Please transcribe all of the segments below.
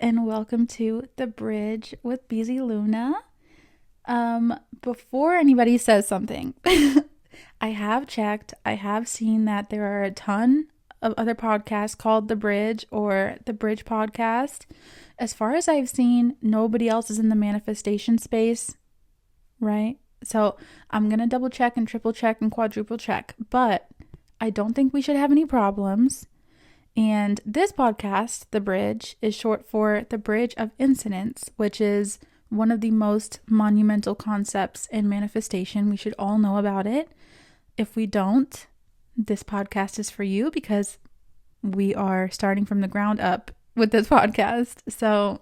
and welcome to The Bridge with Beezie Luna. Before anybody says something, I have checked. I have seen that there are a ton of other podcasts called The Bridge or The Bridge Podcast. As far as I've seen, nobody else is in the manifestation space, right? So I'm going to double check and triple check and quadruple check, but I don't think we should have any problems. And this podcast, The Bridge, is short for The Bridge of Incidence, which is one of the most monumental concepts in manifestation. We should all know about it. If we don't, this podcast is for you because we are starting from the ground up with this podcast. So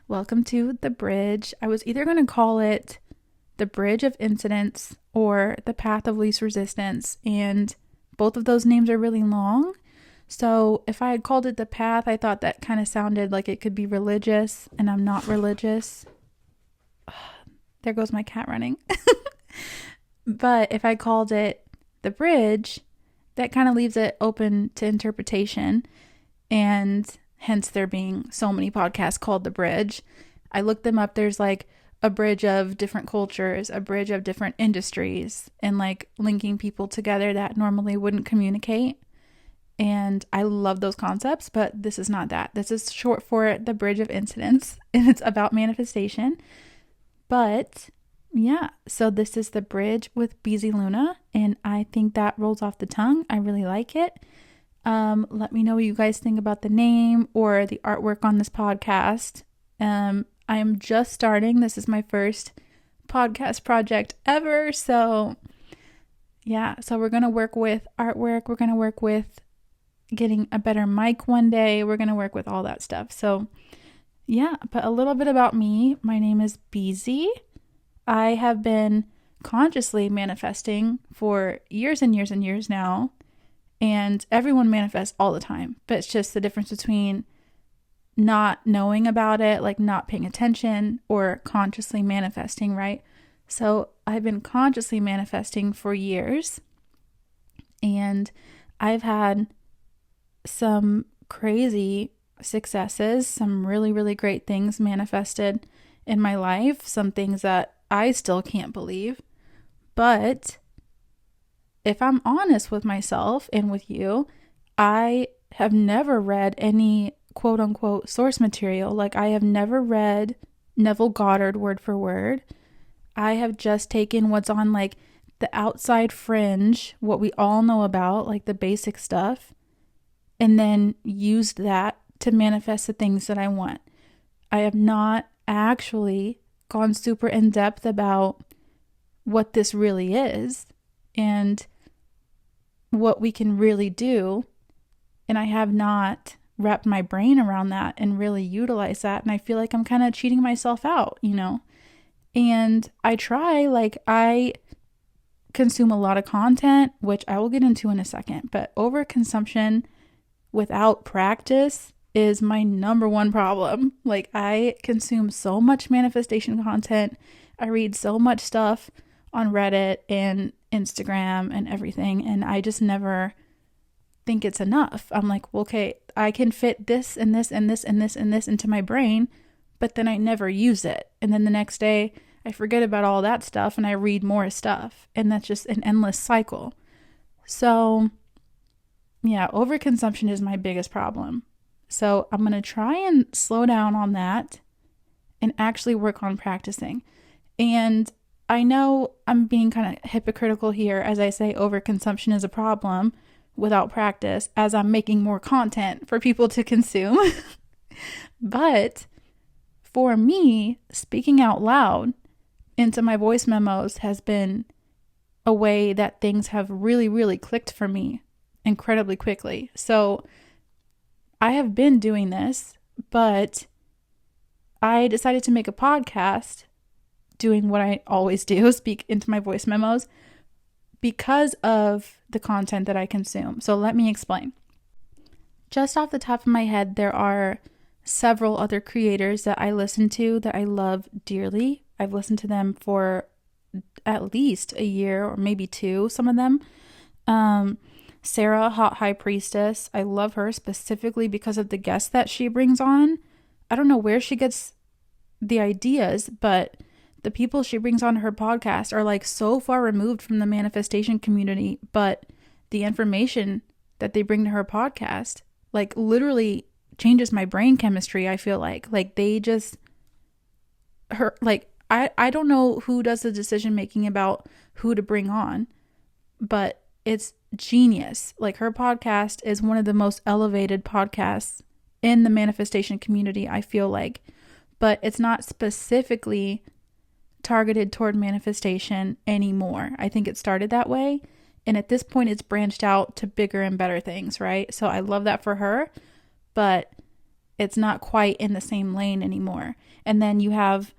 welcome to The Bridge. I was either going to call it The Bridge of Incidence or The Path of Least Resistance, and both of those names are really long. So if I had called it The Path, I thought that kind of sounded like it could be religious, and I'm not religious. There goes my cat running. But if I called it The Bridge, that kind of leaves it open to interpretation, and hence there being so many podcasts called The Bridge. I looked them up. There's like a bridge of different cultures, a bridge of different industries, and like linking people together that normally wouldn't communicate. And I love those concepts, but this is not that. This is short for The Bridge of Incidence, and it's about manifestation. But yeah, so this is The Bridge with Beezie Luna, and I think that rolls off the tongue. I really like it. Let me know what you guys think about the name or the artwork on this podcast. I am just starting. This is my first podcast project ever. So yeah, so we're going to work with artwork. We're going to work with getting a better mic one day. We're going to work with all that stuff. So yeah, but a little bit about me. My name is Beezie. I have been consciously manifesting for years and years and years now. And everyone manifests all the time. But it's just the difference between not knowing about it, like not paying attention, or consciously manifesting, right? So I've been consciously manifesting for years. And I've had some crazy successes, some really, really great things manifested in my life, some things that I still can't believe. But if I'm honest with myself and with you, I have never read any quote unquote source material. Like I have never read Neville Goddard word for word. I have just taken what's on like the outside fringe, what we all know about, like the basic stuff, and then used that to manifest the things that I want. I have not actually gone super in depth about what this really is and what we can really do. And I have not wrapped my brain around that and really utilized that. And I feel like I'm kind of cheating myself out, you know? And I try, like I consume a lot of content, which I will get into in a second, but overconsumption without practice is my number one problem. Like I consume so much manifestation content. I read so much stuff on Reddit and Instagram and everything, and I just never think it's enough. I'm like, well, okay, I can fit this and this and this and this and this into my brain, but then I never use it. And then the next day I forget about all that stuff and I read more stuff, and that's just an endless cycle. So yeah, overconsumption is my biggest problem. So I'm going to try and slow down on that and actually work on practicing. And I know I'm being kind of hypocritical here as I say overconsumption is a problem without practice, as I'm making more content for people to consume. But for me, speaking out loud into my voice memos has been a way that things have really, really clicked for me incredibly quickly. So I have been doing this, but I decided to make a podcast doing what I always do, speak into my voice memos, because of the content that I consume. So let me explain. Just off the top of my head, there are several other creators that I listen to that I love dearly. I've listened to them for at least a year or maybe two, some of them. Sarah, Hot High Priestess, I love her specifically because of the guests that she brings on. I don't know where she gets the ideas, but the people she brings on her podcast are like so far removed from the manifestation community, but the information that they bring to her podcast like literally changes my brain chemistry. I feel like they just her like I don't know who does the decision making about who to bring on, but it's genius. Like her podcast is one of the most elevated podcasts in the manifestation community, I feel like, but it's not specifically targeted toward manifestation anymore. I think it started that way, and at this point it's branched out to bigger and better things, right? So I love that for her, but it's not quite in the same lane anymore. And then you have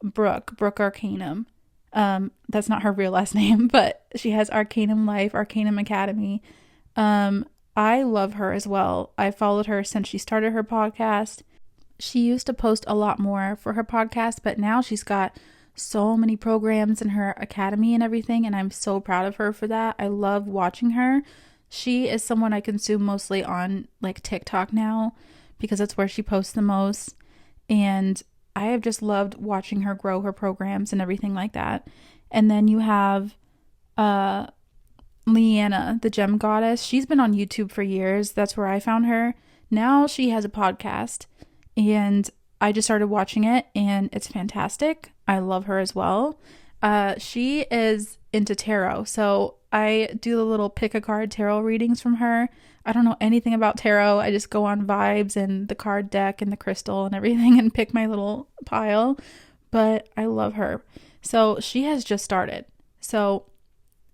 Brooke Arcanum. That's not her real last name, but she has Arcanum Life, Arcanum Academy. I love her as well. I followed her since she started her podcast. She used to post a lot more for her podcast, but now she's got so many programs in her academy and everything, and I'm so proud of her for that. I love watching her. She is someone I consume mostly on like TikTok now because that's where she posts the most, and I have just loved watching her grow her programs and everything like that. And then you have Leanna, the gem goddess. She's been on YouTube for years. That's where I found her. Now she has a podcast, and I just started watching it, and it's fantastic. I love her as well. She is into tarot, so I do the little pick a card tarot readings from her. I don't know anything about tarot. I just go on vibes and the card deck and the crystal and everything and pick my little pile, but I love her. So she has just started. So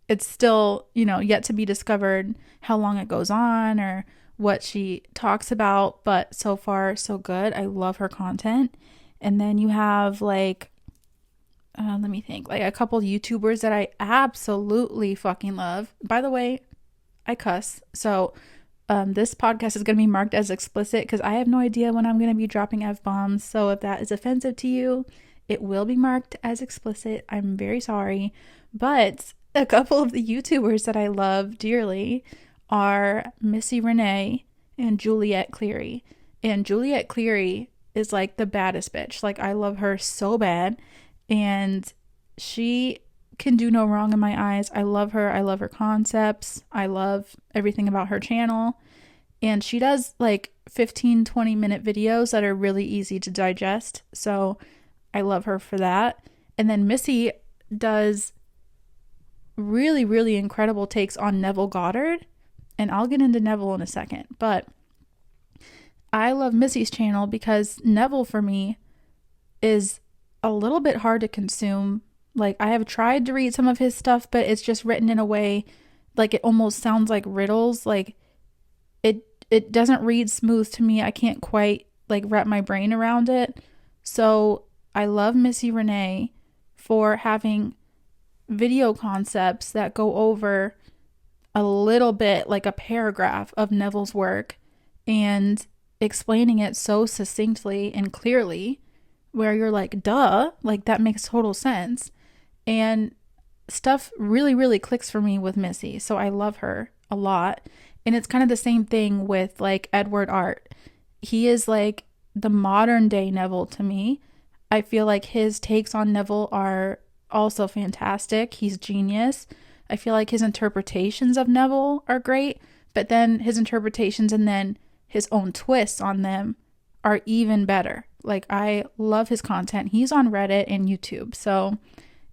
it's still, yet to be discovered how long it goes on or what she talks about, but so far so good. I love her content. And then you have like let me think, like a couple YouTubers that I absolutely fucking love. By the way, I cuss, so this podcast is going to be marked as explicit because I have no idea when I'm going to be dropping F-bombs. So if that is offensive to you, it will be marked as explicit. I'm very sorry. But a couple of the YouTubers that I love dearly are Missy Renee and Juliette Cleary. And Juliette Cleary is like the baddest bitch. Like I love her so bad. And she can do no wrong in my eyes. I love her. I love her concepts. I love everything about her channel. And she does like 15-20 minute videos that are really easy to digest. So I love her for that. And then Missy does really, really incredible takes on Neville Goddard. And I'll get into Neville in a second. But I love Missy's channel because Neville for me is a little bit hard to consume. Like I have tried to read some of his stuff, but it's just written in a way like it almost sounds like riddles. Like it doesn't read smooth to me. I can't quite like wrap my brain around it. So I love Missy Renee for having video concepts that go over a little bit, like a paragraph of Neville's work, and explaining it so succinctly and clearly where you're like, duh, like that makes total sense. And stuff really, really clicks for me with Missy. So I love her a lot. And it's kind of the same thing with like Edward Art. He is like the modern day Neville to me. I feel like his takes on Neville are also fantastic. He's genius. I feel like his interpretations of Neville are great, but then his interpretations and then his own twists on them are even better. Like I love his content. He's on Reddit and YouTube. So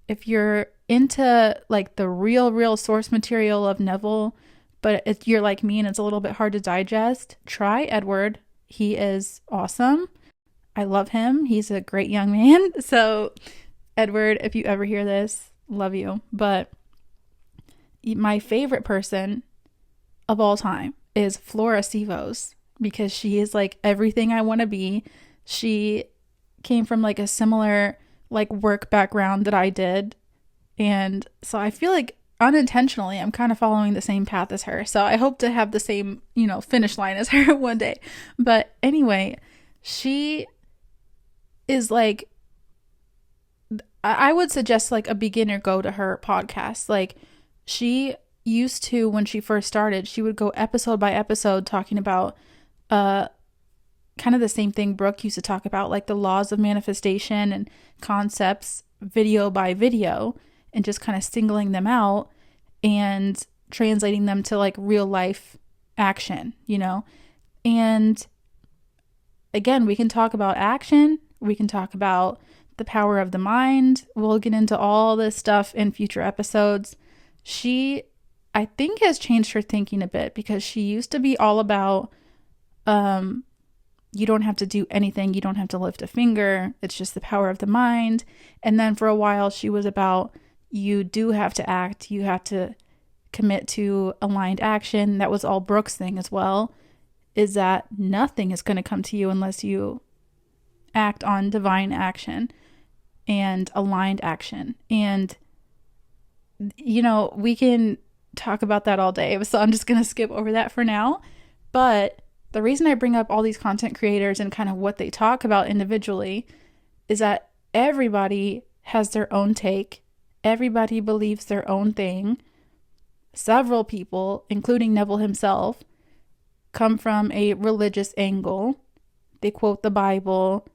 if you're into like the real source material of Neville, but if you're like me and it's a little bit hard to digest, try Edward. He is awesome. I love him. He's a great young man. So Edward, if you ever hear this, love you. But my favorite person of all time is Flora Sivos because she is like everything I want to be. She came from like a similar like work background that I did. And so I feel like unintentionally I'm kind of following the same path as her. So I hope to have the same, finish line as her one day. But anyway, she is like, I would suggest like a beginner go to her podcast. Like she used to, when she first started, she would go episode by episode talking about kind of the same thing Brooke used to talk about, like the laws of manifestation and concepts video by video, and just kind of singling them out and translating them to like real life action, you know? And again, we can talk about action, we can talk about the power of the mind. We'll get into all this stuff in future episodes. She, I think, has changed her thinking a bit, because she used to be all about, you don't have to do anything. You don't have to lift a finger. It's just the power of the mind. And then for a while, she was about, you do have to act. You have to commit to aligned action. That was all Brooke's thing as well, is that nothing is going to come to you unless you act on divine action and aligned action. And, you know, we can talk about that all day. So I'm just going to skip over that for now. But the reason I bring up all these content creators and kind of what they talk about individually is that everybody has their own take. Everybody believes their own thing. Several people, including Neville himself, come from a religious angle. They quote the Bible.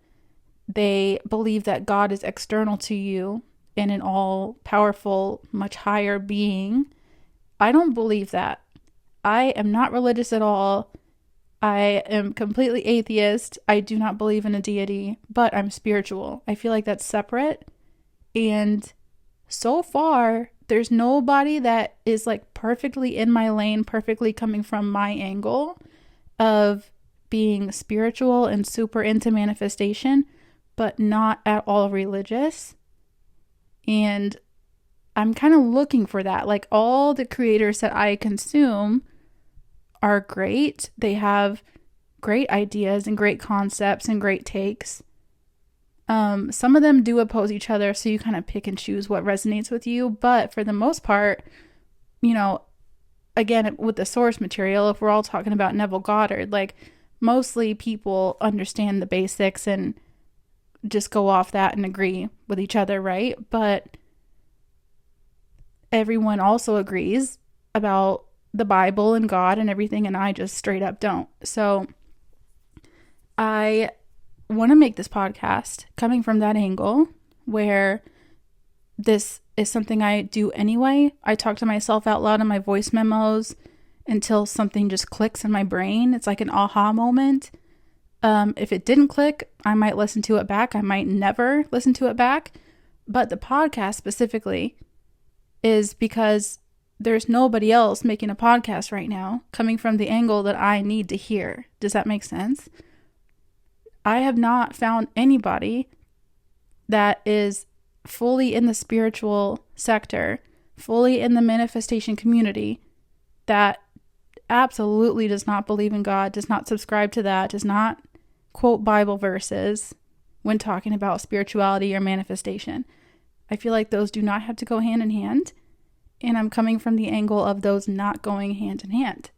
They believe that God is external to you and an all-powerful, much higher being. I don't believe that. I am not religious at all. I am completely atheist. I do not believe in a deity, but I'm spiritual. I feel like that's separate. And so far, there's nobody that is like perfectly in my lane, perfectly coming from my angle of being spiritual and super into manifestation, but not at all religious. And I'm kind of looking for that. Like, all the creators that I consume are great. They have great ideas and great concepts and great takes. Some of them do oppose each other, so you kind of pick and choose what resonates with you. But for the most part, you know, again, with the source material, if we're all talking about Neville Goddard, like, mostly people understand the basics and just go off that and agree with each other, right? But everyone also agrees about the Bible and God and everything, and I just straight up don't. So I want to make this podcast coming from that angle, where this is something I do anyway. I talk to myself out loud in my voice memos until something just clicks in my brain. It's like an aha moment. If it didn't click, I might listen to it back. I might never listen to it back. But the podcast specifically is because there's nobody else making a podcast right now coming from the angle that I need to hear. Does that make sense? I have not found anybody that is fully in the spiritual sector, fully in the manifestation community, that absolutely does not believe in God, does not subscribe to that, does not quote Bible verses when talking about spirituality or manifestation. I feel like those do not have to go hand in hand, and I'm coming from the angle of those not going hand in hand.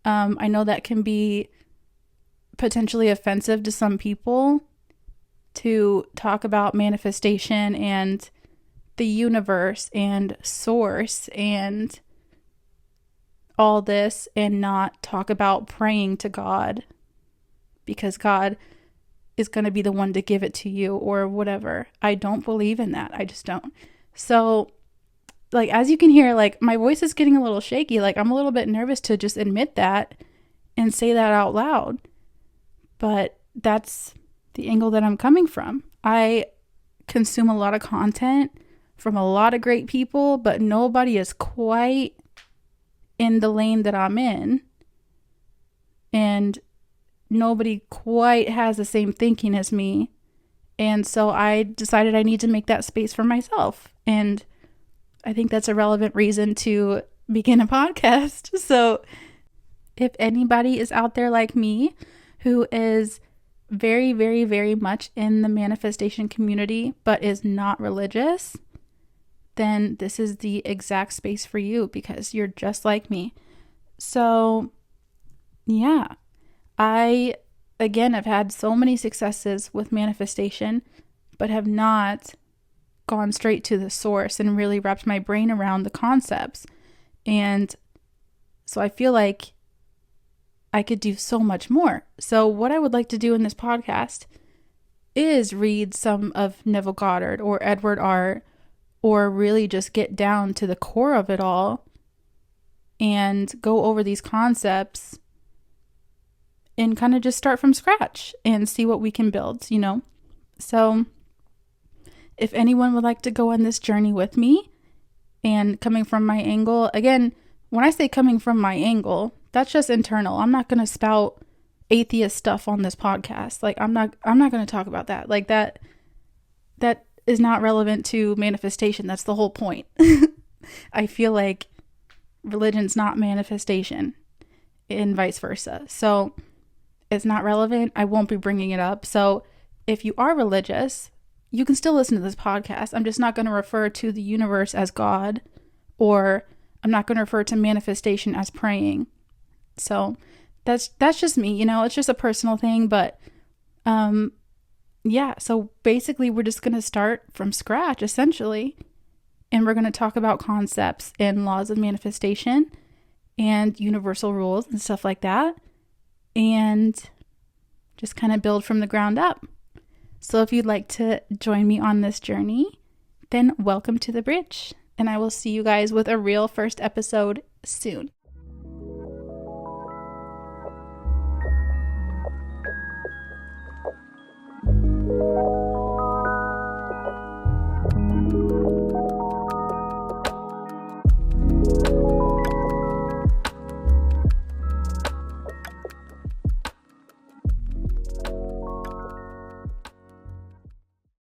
I know that can be potentially offensive to some people to talk about manifestation and the universe and source and all this and not talk about praying to God, because God is going to be the one to give it to you or whatever. I don't believe in that. I just don't. So, like, as you can hear, like, my voice is getting a little shaky. Like, I'm a little bit nervous to just admit that and say that out loud. But that's the angle that I'm coming from. I consume a lot of content from a lot of great people, but nobody is quite in the lane that I'm in. And nobody quite has the same thinking as me. And so I decided I need to make that space for myself. And I think that's a relevant reason to begin a podcast. So if anybody is out there like me, who is very, very, very much in the manifestation community, but is not religious, then this is the exact space for you, because you're just like me. So, yeah, I, again, have had so many successes with manifestation, but have not gone straight to the source and really wrapped my brain around the concepts. And so I feel like I could do so much more. So what I would like to do in this podcast is read some of Neville Goddard or Edward Art, or really just get down to the core of it all and go over these concepts and kind of just start from scratch and see what we can build, you know? So if anyone would like to go on this journey with me and coming from my angle, again, when I say coming from my angle, that's just internal. I'm not going to spout atheist stuff on this podcast. Like I'm not going to talk about that. Like that is not relevant to manifestation. That's the whole point. I feel like religion's not manifestation and vice versa. So it's not relevant. I won't be bringing it up. So if you are religious, you can still listen to this podcast. I'm just not going to refer to the universe as God, or I'm not going to refer to manifestation as praying. So that's just me, you know, it's just a personal thing. But yeah, so basically we're just going to start from scratch essentially. And we're going to talk about concepts and laws of manifestation and universal rules and stuff like that. And just kind of build from the ground up. So if you'd like to join me on this journey, then welcome to the bridge. And I will see you guys with a real first episode soon.